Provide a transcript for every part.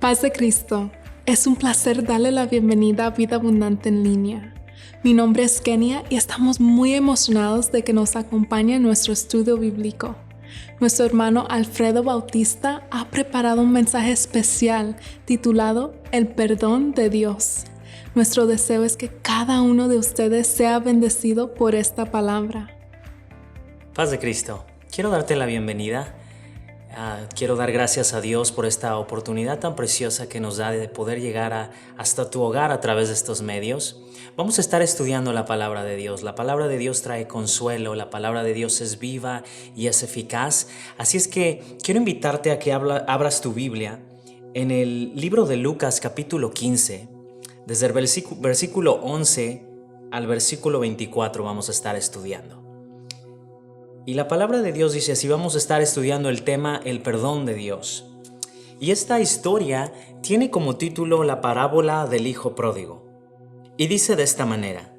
Paz de Cristo. Es un placer darle la bienvenida a Vida Abundante en línea. Mi nombre es Kenia y estamos muy emocionados de que nos acompañe en nuestro estudio bíblico. Nuestro hermano Alfredo Bautista ha preparado un mensaje especial titulado El perdón de Dios. Nuestro deseo es que cada uno de ustedes sea bendecido por esta palabra. Paz de Cristo. Quiero darte la bienvenida. Quiero dar gracias a Dios por esta oportunidad tan preciosa que nos da de poder llegar hasta tu hogar a través de estos medios. Vamos a estar estudiando la palabra de Dios. La palabra de Dios trae consuelo, la palabra de Dios es viva y es eficaz. Así es que quiero invitarte a que abras tu Biblia en el libro de Lucas capítulo 15. Desde el versículo 11 al versículo 24 vamos a estar estudiando. Y la palabra de Dios dice así, vamos a estar estudiando el tema el perdón de Dios. Y esta historia tiene como título la parábola del hijo pródigo. Y dice de esta manera: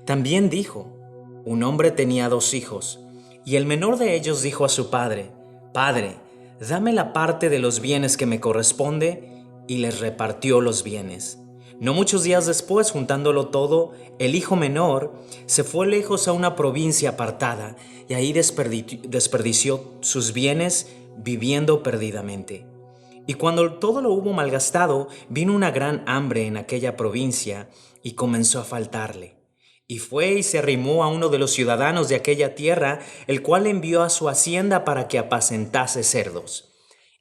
también dijo, un hombre tenía 2 hijos, y el menor de ellos dijo a su padre: Padre, dame la parte de los bienes que me corresponde, y les repartió los bienes. No muchos días después, juntándolo todo, el hijo menor se fue lejos a una provincia apartada y ahí desperdició sus bienes viviendo perdidamente. Y cuando todo lo hubo malgastado, vino una gran hambre en aquella provincia y comenzó a faltarle. Y fue y se arrimó a uno de los ciudadanos de aquella tierra, el cual envió a su hacienda para que apacentase cerdos.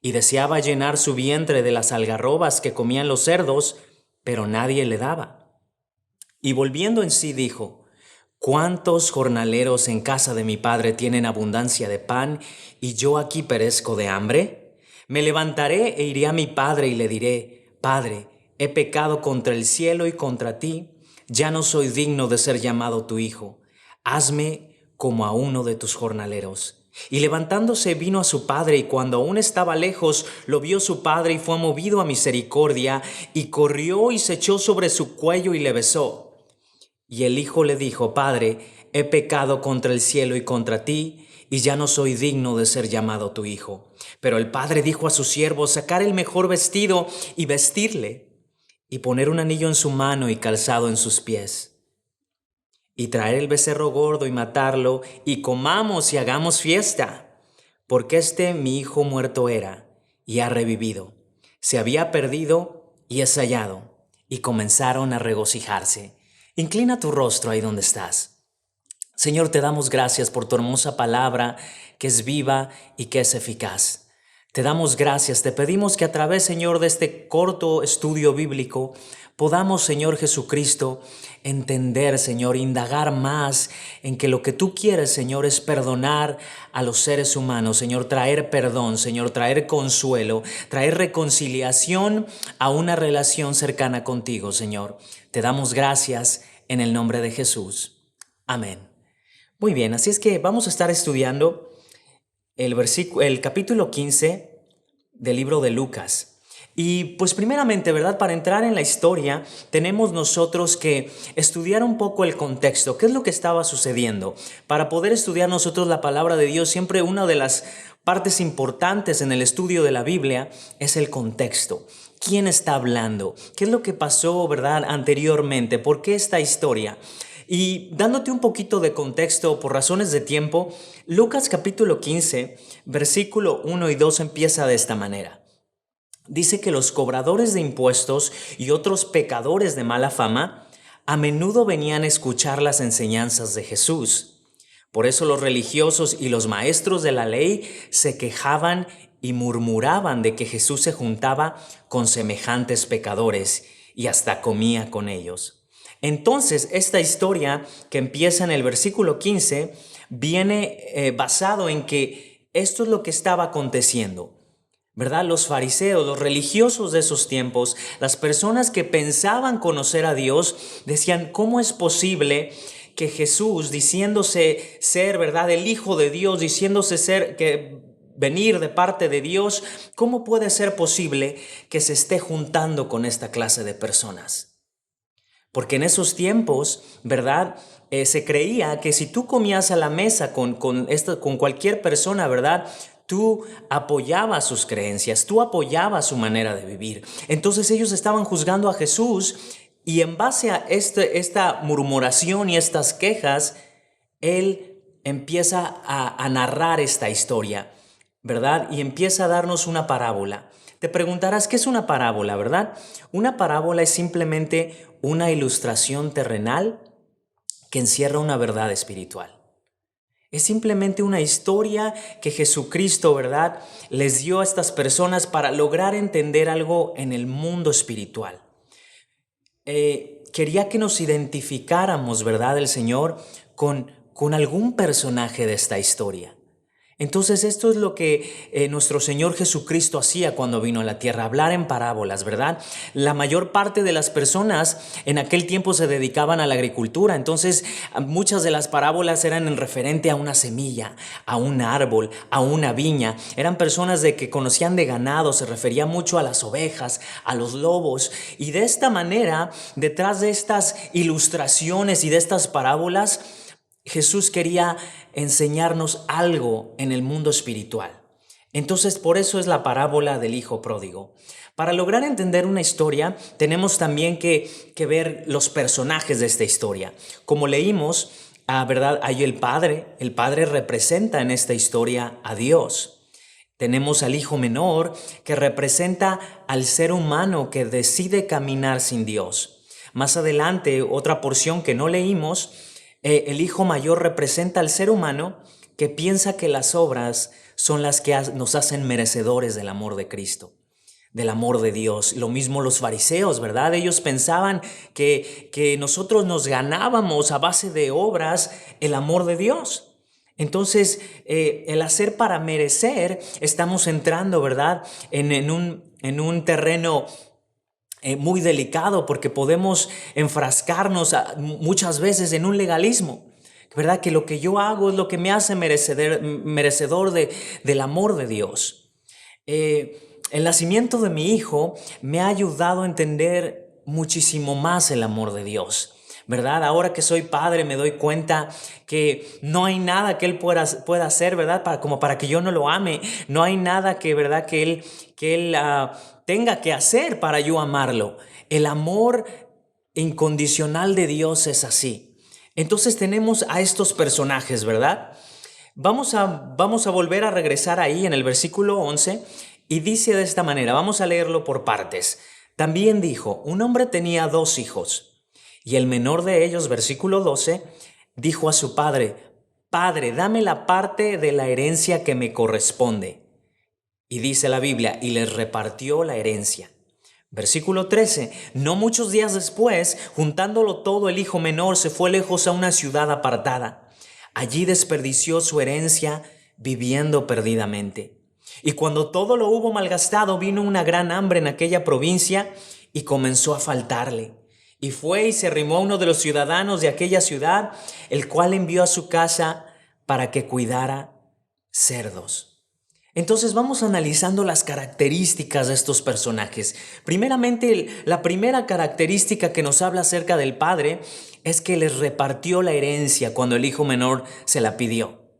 Y deseaba llenar su vientre de las algarrobas que comían los cerdos, pero nadie le daba. Y volviendo en sí dijo: ¿cuántos jornaleros en casa de mi padre tienen abundancia de pan, y yo aquí perezco de hambre? Me levantaré e iré a mi padre y le diré: Padre, he pecado contra el cielo y contra ti, ya no soy digno de ser llamado tu hijo. Hazme como a uno de tus jornaleros. Y levantándose vino a su padre, y cuando aún estaba lejos, lo vio su padre y fue movido a misericordia, y corrió y se echó sobre su cuello y le besó. Y el hijo le dijo: Padre, he pecado contra el cielo y contra ti, y ya no soy digno de ser llamado tu hijo. Pero el padre dijo a sus siervos: sacar el mejor vestido y vestirle, y poner un anillo en su mano y calzado en sus pies. Y traer el becerro gordo y matarlo, y comamos y hagamos fiesta, porque mi hijo muerto era, y ha revivido. Se había perdido y es hallado. Y comenzaron a regocijarse. Inclina tu rostro ahí donde estás. Señor, te damos gracias por tu hermosa palabra, que es viva y que es eficaz. Te damos gracias, te pedimos que a través, Señor, de este corto estudio bíblico, podamos, Señor Jesucristo, entender, Señor, indagar más en que lo que tú quieres, Señor, es perdonar a los seres humanos, Señor, traer perdón, Señor, traer consuelo, traer reconciliación a una relación cercana contigo, Señor. Te damos gracias en el nombre de Jesús. Amén. Muy bien, así es que vamos a estar estudiando el capítulo 15 del libro de Lucas. Y pues primeramente, ¿verdad? Para entrar en la historia, tenemos nosotros que estudiar un poco el contexto. ¿Qué es lo que estaba sucediendo? Para poder estudiar nosotros la palabra de Dios, siempre una de las partes importantes en el estudio de la Biblia es el contexto. ¿Quién está hablando? ¿Qué es lo que pasó, verdad, anteriormente? ¿Por qué esta historia? Y dándote un poquito de contexto por razones de tiempo, Lucas capítulo 15, versículo 1 y 2 empieza de esta manera. Dice que los cobradores de impuestos y otros pecadores de mala fama a menudo venían a escuchar las enseñanzas de Jesús. Por eso los religiosos y los maestros de la ley se quejaban y murmuraban de que Jesús se juntaba con semejantes pecadores y hasta comía con ellos. Entonces, esta historia que empieza en el versículo 15 viene basado en que esto es lo que estaba aconteciendo, ¿verdad? Los fariseos, los religiosos de esos tiempos, las personas que pensaban conocer a Dios, decían: ¿cómo es posible que Jesús, diciéndose ser, ¿verdad?, el Hijo de Dios, diciéndose ser, que venir de parte de Dios, cómo puede ser posible que se esté juntando con esta clase de personas? Porque en esos tiempos, ¿verdad?, se creía que si tú comías a la mesa con cualquier persona, ¿verdad?, Tú apoyabas sus creencias, tú apoyabas su manera de vivir. Entonces ellos estaban juzgando a Jesús y en base a esta murmuración y estas quejas, Él empieza a narrar esta historia, ¿verdad? Y empieza a darnos una parábola. Te preguntarás, ¿qué es una parábola, verdad? Una parábola es simplemente una ilustración terrenal que encierra una verdad espiritual. Es simplemente una historia que Jesucristo, ¿verdad?, les dio a estas personas para lograr entender algo en el mundo espiritual. Quería que nos identificáramos, ¿verdad?, el Señor con algún personaje de esta historia. Entonces esto es lo que nuestro Señor Jesucristo hacía cuando vino a la tierra, hablar en parábolas, ¿verdad? La mayor parte de las personas en aquel tiempo se dedicaban a la agricultura, entonces muchas de las parábolas eran en referente a una semilla, a un árbol, a una viña. Eran personas que conocían de ganado, se refería mucho a las ovejas, a los lobos, y de esta manera, detrás de estas ilustraciones y de estas parábolas, Jesús quería enseñarnos algo en el mundo espiritual. Entonces, por eso es la parábola del hijo pródigo. Para lograr entender una historia, tenemos también que ver los personajes de esta historia. Como leímos, ¿verdad?, hay el Padre representa en esta historia a Dios. Tenemos al hijo menor, que representa al ser humano que decide caminar sin Dios. Más adelante, otra porción que no leímos, el hijo mayor representa al ser humano que piensa que las obras son las que nos hacen merecedores del amor de Cristo, del amor de Dios. Lo mismo los fariseos, ¿verdad? Ellos pensaban que nosotros nos ganábamos a base de obras el amor de Dios. Entonces, el hacer para merecer, estamos entrando, ¿verdad?, en un terreno muy delicado, porque podemos enfrascarnos muchas veces en un legalismo, ¿verdad? Que lo que yo hago es lo que me hace merecedor del amor de Dios. El nacimiento de mi hijo me ha ayudado a entender muchísimo más el amor de Dios, ¿verdad? Ahora que soy padre me doy cuenta que no hay nada que Él pueda hacer, ¿verdad?, como para que yo no lo ame. No hay nada ¿verdad?, que Él tenga que hacer para yo amarlo. El amor incondicional de Dios es así. Entonces tenemos a estos personajes, ¿verdad? Vamos a volver a regresar ahí en el versículo 11 y dice de esta manera, vamos a leerlo por partes. También dijo, un hombre tenía 2 hijos. Y el menor de ellos, versículo 12, dijo a su padre, Padre, dame la parte de la herencia que me corresponde. Y dice la Biblia, y les repartió la herencia. Versículo 13, no muchos días después, juntándolo todo, el hijo menor se fue lejos a una ciudad apartada. Allí desperdició su herencia viviendo perdidamente. Y cuando todo lo hubo malgastado, vino una gran hambre en aquella provincia y comenzó a faltarle. Y fue y se arrimó a uno de los ciudadanos de aquella ciudad, el cual envió a su casa para que cuidara cerdos. Entonces vamos analizando las características de estos personajes. Primeramente, la primera característica que nos habla acerca del padre es que les repartió la herencia cuando el hijo menor se la pidió.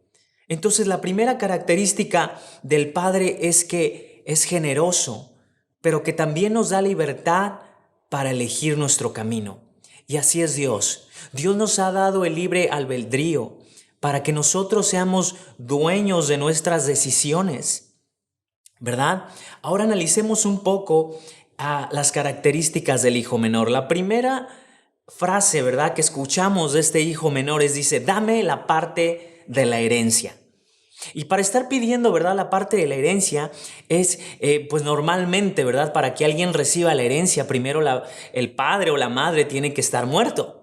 Entonces la primera característica del padre es que es generoso, pero que también nos da libertad para elegir nuestro camino. Y así es Dios. Dios nos ha dado el libre albedrío para que nosotros seamos dueños de nuestras decisiones, ¿verdad? Ahora analicemos un poco las características del hijo menor. La primera frase, ¿verdad?, que escuchamos de este hijo menor dice, dame la parte de la herencia. Y para estar pidiendo, ¿verdad?, la parte de la herencia es, pues normalmente, ¿verdad?, para que alguien reciba la herencia, primero el padre o la madre tiene que estar muerto.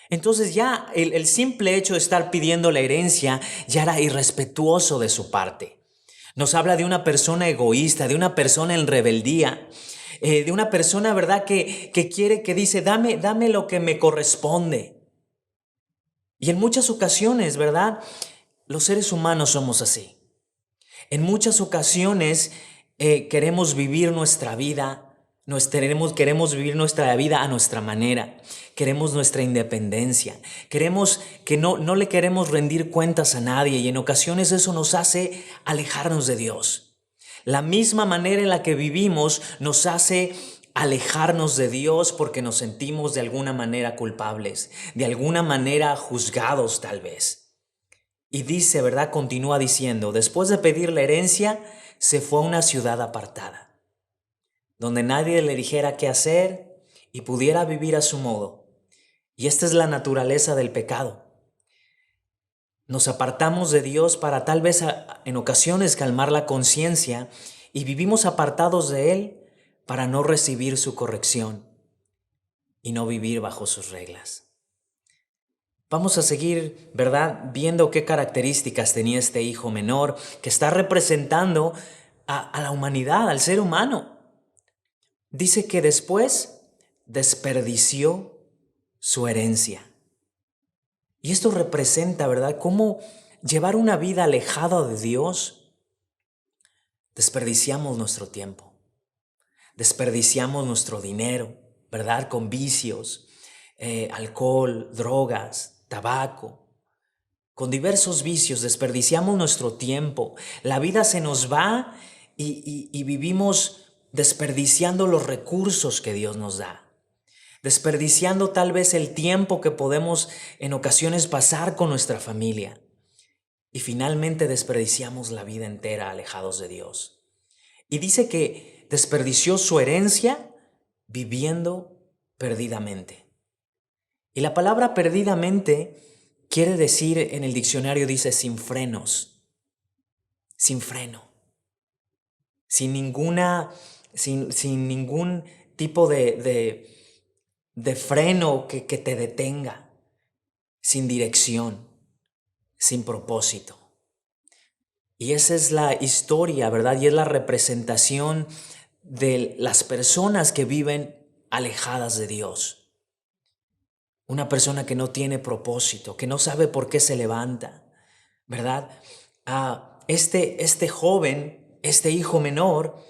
Entonces ya el simple hecho de estar pidiendo la herencia ya era irrespetuoso de su parte. Nos habla de una persona egoísta, de una persona en rebeldía, de una persona, ¿verdad?, que dice, dame lo que me corresponde. Y en muchas ocasiones, ¿verdad?, los seres humanos somos así. En muchas ocasiones queremos vivir nuestra vida Queremos vivir nuestra vida a nuestra manera. Queremos nuestra independencia. Queremos que no le queremos rendir cuentas a nadie y en ocasiones eso nos hace alejarnos de Dios. La misma manera en la que vivimos nos hace alejarnos de Dios porque nos sentimos de alguna manera culpables, de alguna manera juzgados tal vez. Y dice, ¿verdad? Continúa diciendo, después de pedir la herencia, se fue a una ciudad apartada, donde nadie le dijera qué hacer y pudiera vivir a su modo. Y esta es la naturaleza del pecado. Nos apartamos de Dios para tal vez en ocasiones calmar la conciencia y vivimos apartados de Él para no recibir su corrección y no vivir bajo sus reglas. Vamos a seguir, ¿verdad?, viendo qué características tenía este hijo menor que está representando a la humanidad, al ser humano. Dice que después desperdició su herencia. Y esto representa, ¿verdad?, cómo llevar una vida alejada de Dios. Desperdiciamos nuestro tiempo, desperdiciamos nuestro dinero, ¿verdad?, con vicios, alcohol, drogas, tabaco. Con diversos vicios desperdiciamos nuestro tiempo. La vida se nos va y vivimos desperdiciando los recursos que Dios nos da, desperdiciando tal vez el tiempo que podemos en ocasiones pasar con nuestra familia y finalmente desperdiciamos la vida entera alejados de Dios. Y dice que desperdició su herencia viviendo perdidamente. Y la palabra perdidamente quiere decir, en el diccionario dice sin frenos, sin freno, sin ningún tipo de freno que te detenga, sin dirección, sin propósito. Y esa es la historia, ¿verdad? Y es la representación de las personas que viven alejadas de Dios. Una persona que no tiene propósito, que no sabe por qué se levanta, ¿verdad? Este joven, este hijo menor,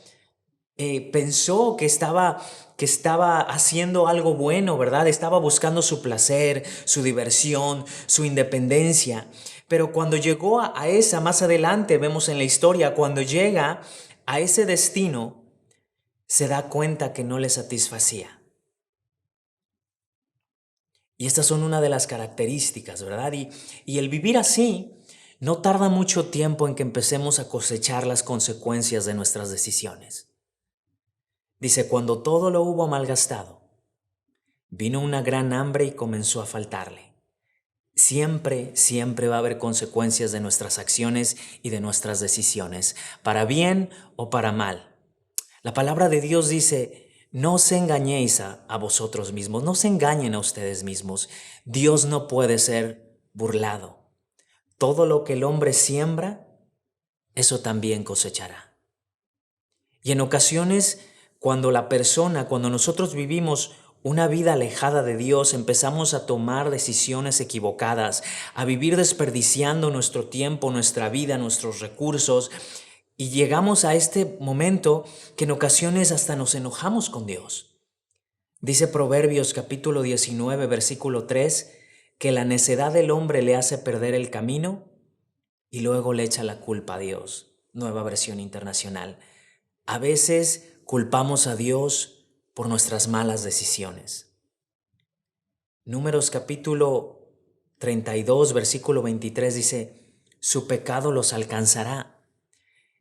pensó que estaba haciendo algo bueno, ¿verdad? Estaba buscando su placer, su diversión, su independencia. Pero cuando llegó a esa, más adelante vemos en la historia, cuando llega a ese destino, se da cuenta que no le satisfacía. Y estas son una de las características, ¿verdad? Y el vivir así no tarda mucho tiempo en que empecemos a cosechar las consecuencias de nuestras decisiones. Dice, cuando todo lo hubo malgastado, vino una gran hambre y comenzó a faltarle. Siempre va a haber consecuencias de nuestras acciones y de nuestras decisiones, para bien o para mal. La palabra de Dios dice, no os engañéis a vosotros mismos, no se engañen a ustedes mismos. Dios no puede ser burlado. Todo lo que el hombre siembra, eso también cosechará. Y en ocasiones, cuando nosotros vivimos una vida alejada de Dios, empezamos a tomar decisiones equivocadas, a vivir desperdiciando nuestro tiempo, nuestra vida, nuestros recursos, y llegamos a este momento que en ocasiones hasta nos enojamos con Dios. Dice Proverbios capítulo 19, versículo 3, que la necedad del hombre le hace perder el camino y luego le echa la culpa a Dios. Nueva versión internacional. A veces culpamos a Dios por nuestras malas decisiones. Números capítulo 32, versículo 23 dice, su pecado los alcanzará.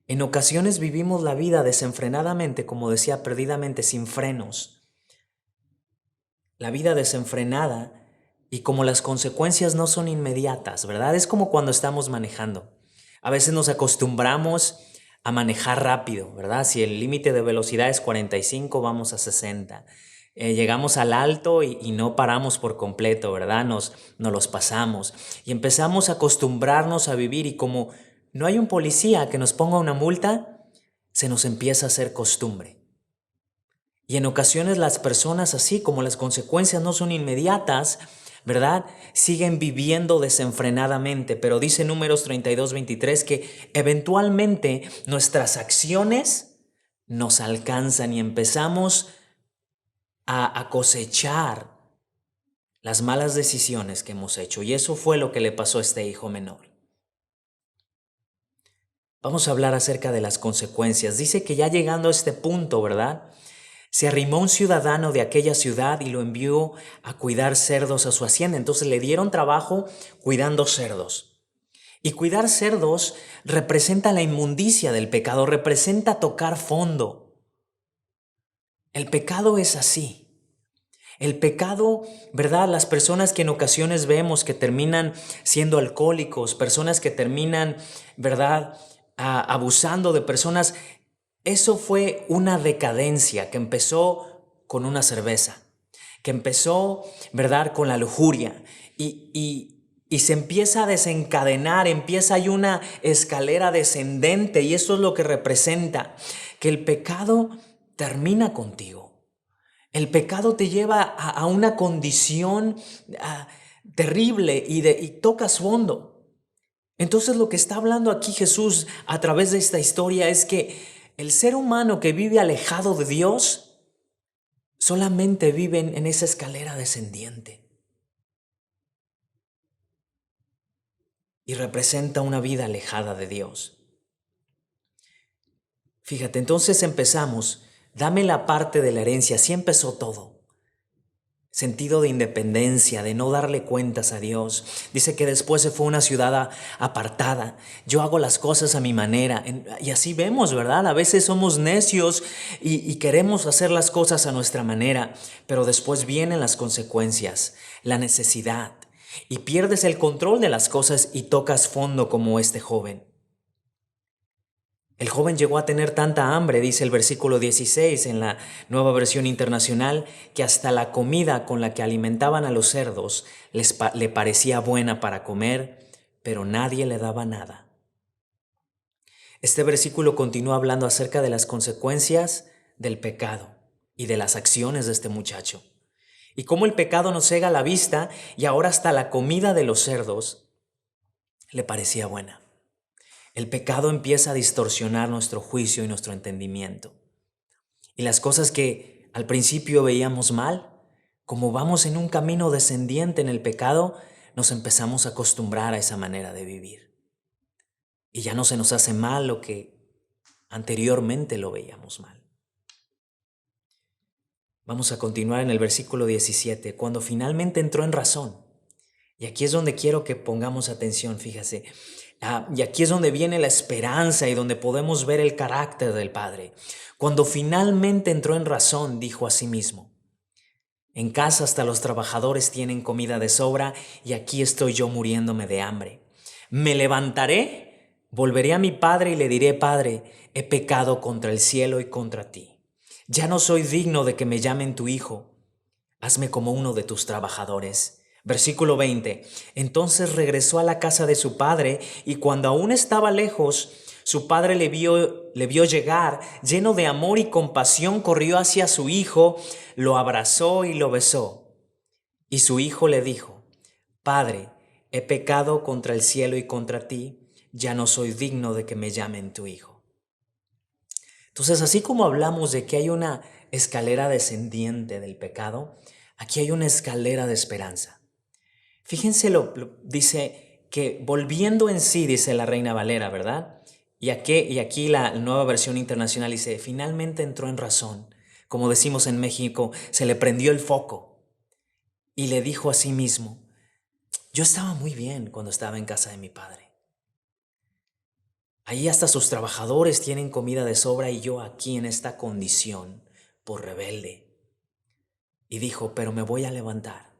En ocasiones vivimos la vida desenfrenadamente, como decía, perdidamente, sin frenos. La vida desenfrenada, y como las consecuencias no son inmediatas, ¿verdad? Es como cuando estamos manejando. A veces nos acostumbramos a manejar rápido, ¿verdad? Si el límite de velocidad es 45, vamos a 60. Llegamos al alto y no paramos por completo, ¿verdad? Nos los pasamos y empezamos a acostumbrarnos a vivir, y como no hay un policía que nos ponga una multa, se nos empieza a hacer costumbre. Y en ocasiones las personas, así como las consecuencias no son inmediatas, ¿verdad?, siguen viviendo desenfrenadamente. Pero dice Números 32, 23 que eventualmente nuestras acciones nos alcanzan y empezamos a cosechar las malas decisiones que hemos hecho. Y eso fue lo que le pasó a este hijo menor. Vamos a hablar acerca de las consecuencias. Dice que ya llegando a este punto, ¿verdad? Se arrimó un ciudadano de aquella ciudad y lo envió a cuidar cerdos a su hacienda. Entonces le dieron trabajo cuidando cerdos. Y cuidar cerdos representa la inmundicia del pecado, representa tocar fondo. El pecado es así. El pecado, ¿verdad? Las personas que en ocasiones vemos que terminan siendo alcohólicos, personas que terminan, ¿verdad? Abusando de personas. Eso fue una decadencia que empezó con una cerveza, que empezó, ¿verdad?, con la lujuria y se empieza a desencadenar, hay una escalera descendente y eso es lo que representa, que el pecado termina contigo. El pecado te lleva a una condición terrible y tocas fondo. Entonces lo que está hablando aquí Jesús a través de esta historia es que el ser humano que vive alejado de Dios solamente vive en esa escalera descendiente y representa una vida alejada de Dios. Fíjate, entonces empezamos, dame la parte de la herencia, así empezó todo. Sentido de independencia, de no darle cuentas a Dios. Dice que después se fue a una ciudad apartada. Yo hago las cosas a mi manera. Y así vemos, ¿verdad? A veces somos necios y queremos hacer las cosas a nuestra manera, pero después vienen las consecuencias, la necesidad. Y pierdes el control de las cosas y tocas fondo como este joven. El joven llegó a tener tanta hambre, dice el versículo 16 en la Nueva Versión Internacional, que hasta la comida con la que alimentaban a los cerdos le parecía buena para comer, pero nadie le daba nada. Este versículo continúa hablando acerca de las consecuencias del pecado y de las acciones de este muchacho. Y cómo el pecado nos cega la vista y ahora hasta la comida de los cerdos le parecía buena. El pecado empieza a distorsionar nuestro juicio y nuestro entendimiento. Y las cosas que al principio veíamos mal, como vamos en un camino descendiente en el pecado, nos empezamos a acostumbrar a esa manera de vivir. Y ya no se nos hace mal lo que anteriormente lo veíamos mal. Vamos a continuar en el versículo 17, cuando finalmente entró en razón. Y aquí es donde quiero que pongamos atención, fíjese. Y aquí es donde viene la esperanza y donde podemos ver el carácter del Padre. Cuando finalmente entró en razón, dijo a sí mismo: en casa hasta los trabajadores tienen comida de sobra y aquí estoy yo muriéndome de hambre. Me levantaré, volveré a mi padre y le diré: Padre, he pecado contra el cielo y contra ti. Ya no soy digno de que me llamen tu hijo. Hazme como uno de tus trabajadores. Versículo 20. Entonces regresó a la casa de su padre y cuando aún estaba lejos, su padre le vio llegar, lleno de amor y compasión, corrió hacia su hijo, lo abrazó y lo besó. Y su hijo le dijo: Padre, he pecado contra el cielo y contra ti, ya no soy digno de que me llamen tu hijo. Entonces, así como hablamos de que hay una escalera descendiente del pecado, aquí hay una escalera de esperanza. Fíjense, dice que volviendo en sí, dice la Reina Valera, ¿verdad? Y aquí la Nueva Versión Internacional dice: finalmente entró en razón. Como decimos en México, se le prendió el foco y le dijo a sí mismo: yo estaba muy bien cuando estaba en casa de mi padre. Ahí hasta sus trabajadores tienen comida de sobra y yo aquí en esta condición por rebelde. Y dijo: pero me voy a levantar,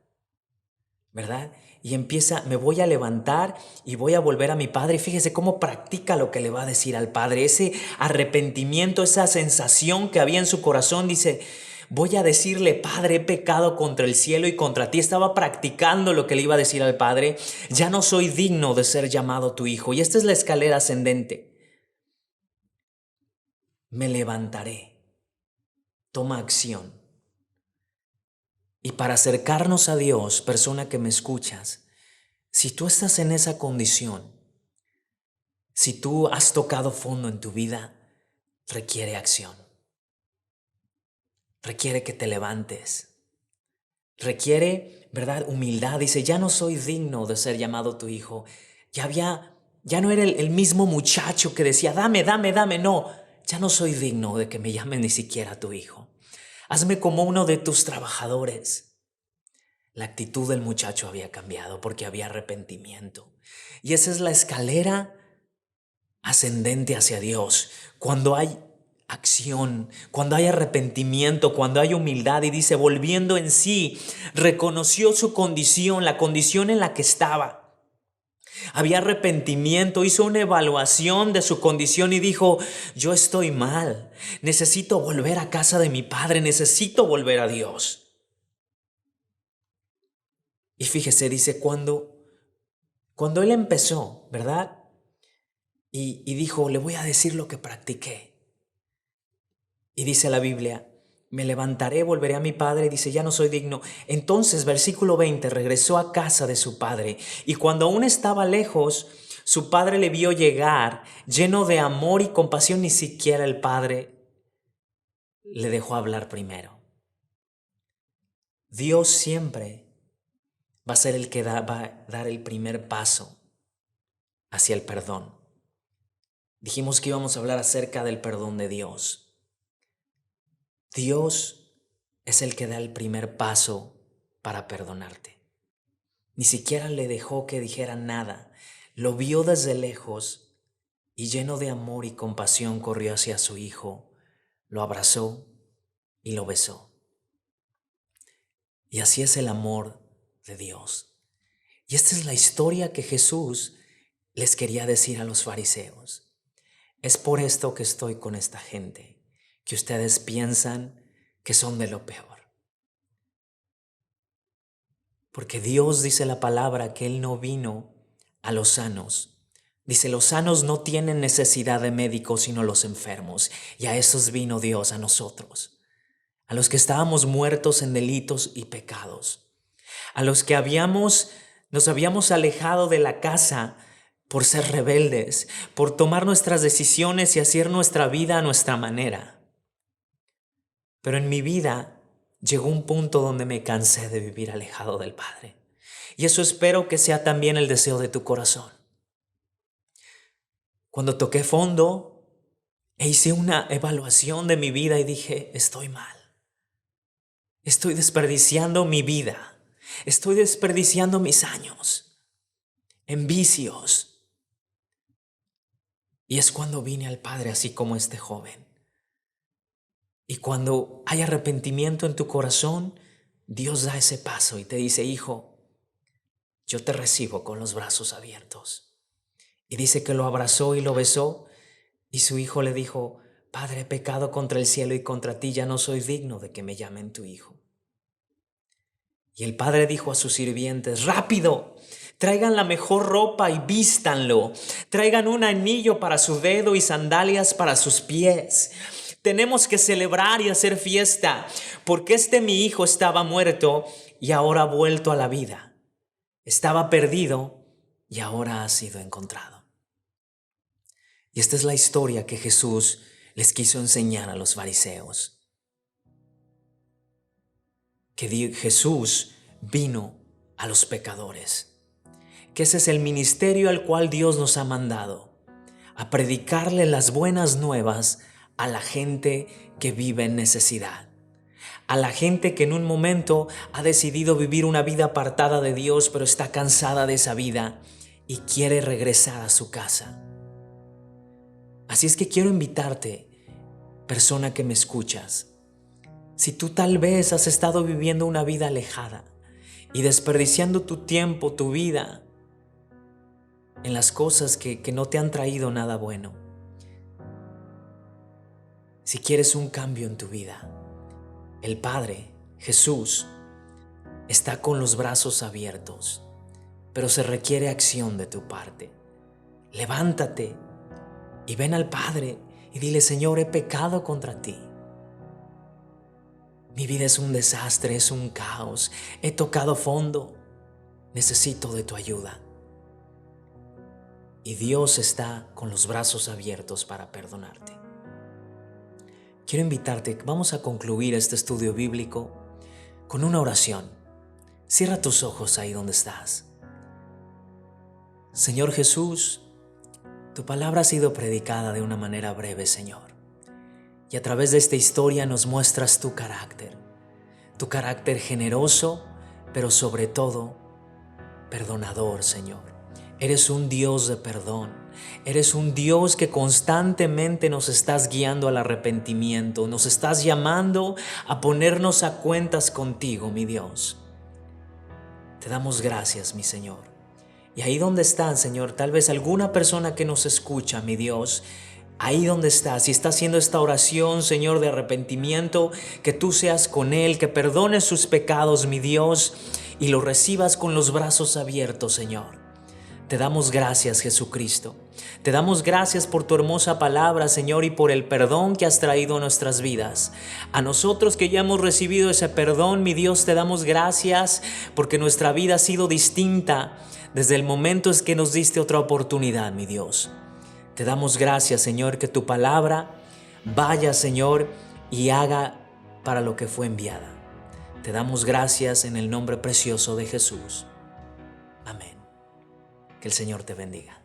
¿verdad? Y empieza: me voy a levantar y voy a volver a mi padre. Y fíjese cómo practica lo que le va a decir al padre. Ese arrepentimiento, esa sensación que había en su corazón, dice: voy a decirle: Padre, he pecado contra el cielo y contra ti. Estaba practicando lo que le iba a decir al padre: ya no soy digno de ser llamado tu hijo. Y esta es la escalera ascendente. Me levantaré. Toma acción. Y para acercarnos a Dios, persona que me escuchas, si tú estás en esa condición, si tú has tocado fondo en tu vida, requiere acción. requiere que te levantes. Requiere, ¿verdad?, humildad. Dice, ya no soy digno de ser llamado tu hijo. Ya no era el mismo muchacho que decía, dame, dame, dame. No, ya no soy digno de que me llamen ni siquiera tu hijo. Hazme como uno de tus trabajadores. La actitud del muchacho había cambiado porque había arrepentimiento. Y esa es la escalera ascendente hacia Dios. Cuando hay acción, cuando hay arrepentimiento, cuando hay humildad, y dice, volviendo en sí, reconoció su condición, la condición en la que estaba. Había arrepentimiento, hizo una evaluación de su condición y dijo, yo estoy mal, necesito volver a casa de mi padre, necesito volver a Dios. Y fíjese, dice, cuando él empezó, ¿verdad? Y dijo, le voy a decir lo que practiqué. Y dice la Biblia, me levantaré, volveré a mi padre. Dice, ya no soy digno. Entonces, versículo 20, regresó a casa de su padre. Y cuando aún estaba lejos, su padre le vio llegar, lleno de amor y compasión. Ni siquiera el padre le dejó hablar primero. Dios siempre va a ser el que va a dar el primer paso hacia el perdón. Dijimos que íbamos a hablar acerca del perdón de Dios. Dios es el que da el primer paso para perdonarte. Ni siquiera le dejó que dijera nada. Lo vio desde lejos y lleno de amor y compasión corrió hacia su hijo, lo abrazó y lo besó. Y así es el amor de Dios. Y esta es la historia que Jesús les quería decir a los fariseos. Es por esto que estoy con esta gente, que ustedes piensan que son de lo peor. Porque Dios dice la palabra que Él no vino a los sanos. Dice, los sanos no tienen necesidad de médicos, sino los enfermos. Y a esos vino Dios, a nosotros. A los que estábamos muertos en delitos y pecados. A los que nos habíamos alejado de la casa por ser rebeldes, por tomar nuestras decisiones y hacer nuestra vida a nuestra manera. Pero en mi vida llegó un punto donde me cansé de vivir alejado del Padre. Y eso espero que sea también el deseo de tu corazón. Cuando toqué fondo e hice una evaluación de mi vida y dije, estoy mal. Estoy desperdiciando mi vida. Estoy desperdiciando mis años en vicios. Y es cuando vine al Padre, así como este joven. Y cuando hay arrepentimiento en tu corazón, Dios da ese paso y te dice, hijo, yo te recibo con los brazos abiertos. Y dice que lo abrazó y lo besó, y su hijo le dijo, Padre, he pecado contra el cielo y contra ti, ya no soy digno de que me llamen tu hijo. Y el padre dijo a sus sirvientes, rápido, traigan la mejor ropa y vístanlo. Traigan un anillo para su dedo y sandalias para sus pies. Tenemos que celebrar y hacer fiesta, porque mi hijo estaba muerto y ahora ha vuelto a la vida. Estaba perdido y ahora ha sido encontrado. Y esta es la historia que Jesús les quiso enseñar a los fariseos. Que Jesús vino a los pecadores, que ese es el ministerio al cual Dios nos ha mandado, a predicarle las buenas nuevas a la gente que vive en necesidad, a la gente que en un momento ha decidido vivir una vida apartada de Dios, pero está cansada de esa vida y quiere regresar a su casa. Así es que quiero invitarte, persona que me escuchas, si tú tal vez has estado viviendo una vida alejada y desperdiciando tu tiempo, tu vida, en las cosas que no te han traído nada bueno. Si quieres un cambio en tu vida, el Padre, Jesús, está con los brazos abiertos, pero se requiere acción de tu parte. Levántate y ven al Padre y dile, Señor, he pecado contra ti. Mi vida es un desastre, es un caos. He tocado fondo. Necesito de tu ayuda. Y Dios está con los brazos abiertos para perdonarte. quiero invitarte, vamos a concluir este estudio bíblico con una oración. Cierra tus ojos ahí donde estás. Señor Jesús, tu palabra ha sido predicada de una manera breve, Señor. Y a través de esta historia nos muestras tu carácter generoso, pero sobre todo perdonador, Señor. Eres un Dios de perdón. Eres un Dios que constantemente nos estás guiando al arrepentimiento. Nos estás llamando a ponernos a cuentas contigo, mi Dios. Te damos gracias, mi Señor. Y ahí donde están, Señor, tal vez alguna persona que nos escucha, mi Dios, ahí donde estás, si está haciendo esta oración, Señor, de arrepentimiento, que tú seas con él, que perdones sus pecados, mi Dios, y lo recibas con los brazos abiertos, Señor. Te damos gracias, Jesucristo. Te damos gracias por tu hermosa palabra, Señor, y por el perdón que has traído a nuestras vidas. A nosotros que ya hemos recibido ese perdón, mi Dios, te damos gracias porque nuestra vida ha sido distinta desde el momento en que nos diste otra oportunidad, mi Dios. Te damos gracias, Señor, que tu palabra vaya, Señor, y haga para lo que fue enviada. Te damos gracias en el nombre precioso de Jesús. Amén. Que el Señor te bendiga.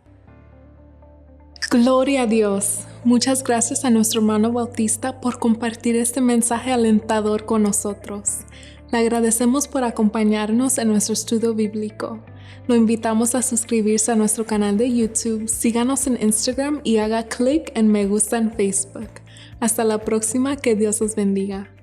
Gloria a Dios. Muchas gracias a nuestro hermano Bautista por compartir este mensaje alentador con nosotros. Le agradecemos por acompañarnos en nuestro estudio bíblico. Lo invitamos a suscribirse a nuestro canal de YouTube, síganos en Instagram y haga clic en me gusta en Facebook. Hasta la próxima, que Dios os bendiga.